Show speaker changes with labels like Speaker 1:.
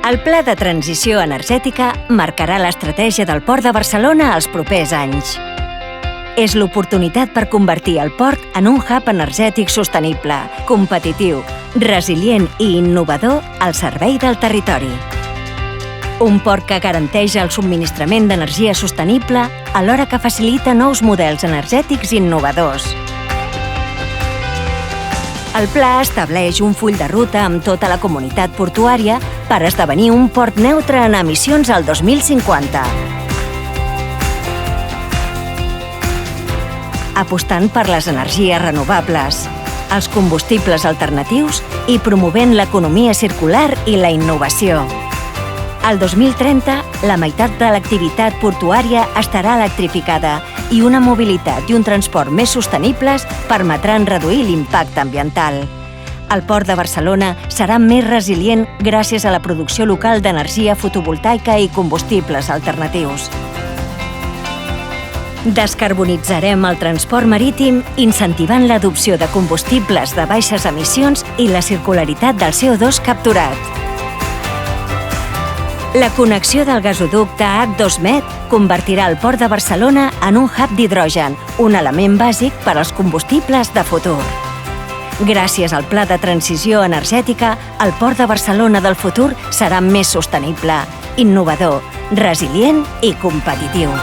Speaker 1: El Pla de Transició Energètica marcarà l'estratègia del Port de Barcelona als propers anys. És l'oportunitat per convertir el port en un hub energètic sostenible, competitiu, resilient i innovador al servei del territori. Un port que garanteix el subministrament d'energia sostenible alhora que facilita nous models energètics innovadors. El pla estableix un full de ruta amb tota la comunitat portuària per esdevenir un port neutre en emissions al 2050. Apostant per les energies renovables, els combustibles alternatius i promovent l'economia circular i la innovació. Al 2030, la meitat de l'activitat portuària estarà electrificada i una mobilitat i un transport més sostenibles permetran reduir l'impacte ambiental. El Port de Barcelona serà més resilient gràcies a la producció local d'energia fotovoltaica i combustibles alternatius. Descarbonitzarem el transport marítim incentivant l'adopció de combustibles de baixes emissions i la circularitat del CO2 capturat. La connexió del gasoducte H2Med convertirà el Port de Barcelona en un hub d'hidrogen, un element bàsic per als combustibles de futur. Gràcies al Pla de Transició Energètica, el Port de Barcelona del futur serà més sostenible, innovador, resilient i competitiu.